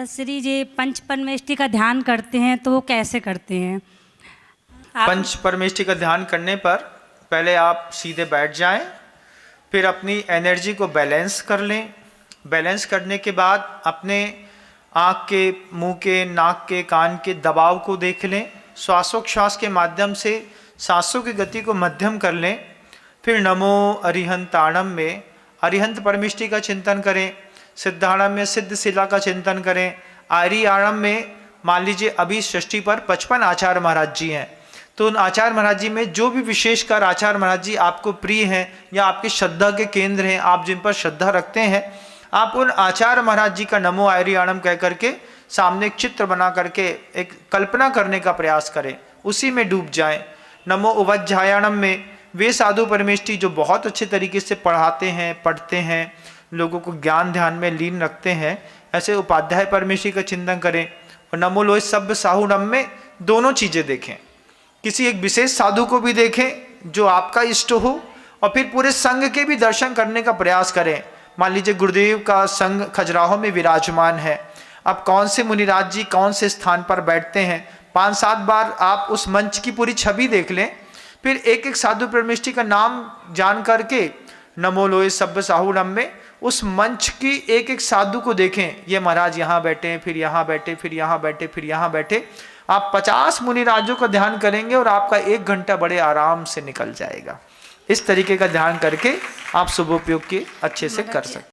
श्री जी पंच परमेष्टि का ध्यान करते हैं तो वो कैसे करते हैं? पंच परमेष्टि का ध्यान करने पर पहले आप सीधे बैठ जाएं, फिर अपनी एनर्जी को बैलेंस कर लें। बैलेंस करने के बाद अपने आँख के, मुंह के, नाक के, कान के दबाव को देख लें। श्वासोच्छ्वास के माध्यम से सांसों की गति को मध्यम कर लें। फिर नमो अरिहंताणम में अरिहंत परमेष्टि का चिंतन करें। सिद्धाणम में सिद्ध शिला का चिंतन करें। आर्याणम में मान लीजिए अभी षष्ठी पर 55 आचार्य महाराज जी हैं, तो उन आचार्य महाराज जी में जो भी विशेषकर आचार्य महाराज जी आपको प्रिय हैं या आपकी श्रद्धा के केंद्र हैं, आप जिन पर श्रद्धा रखते हैं, आप उन आचार्य महाराज जी का नमो आर्याणम कह करके सामने एक चित्र बना करके एक कल्पना करने का प्रयास करें, उसी में डूब जाएं। नमो उवज्झायाणम में वे साधु परमेष्टि जो बहुत अच्छे तरीके से पढ़ाते हैं, पढ़ते हैं, लोगों को ज्ञान ध्यान में लीन रखते हैं, ऐसे उपाध्याय परमेष्टि का चिंतन करें। और नमो लोय सब्ब साहुणम में दोनों चीज़ें देखें, किसी एक विशेष साधु को भी देखें जो आपका इष्ट हो, और फिर पूरे संघ के भी दर्शन करने का प्रयास करें। मान लीजिए गुरुदेव का संघ खजुराहो में विराजमान है, अब कौन से मुनिराज जी कौन से स्थान पर बैठते हैं, 5-7 बार आप उस मंच की पूरी छवि देख लें। फिर एक एक साधु परमेष्टि का नाम जान करके नमो लोय सब्ब साहुणम में उस मंच की एक एक साधु को देखें। ये महाराज यहाँ बैठे, फिर यहाँ बैठे, फिर यहाँ बैठे, फिर यहाँ बैठे। आप 50 मुनिराजों का ध्यान करेंगे और आपका 1 घंटा बड़े आराम से निकल जाएगा। इस तरीके का ध्यान करके आप शुभोपयोग के अच्छे से कर सकते हैं।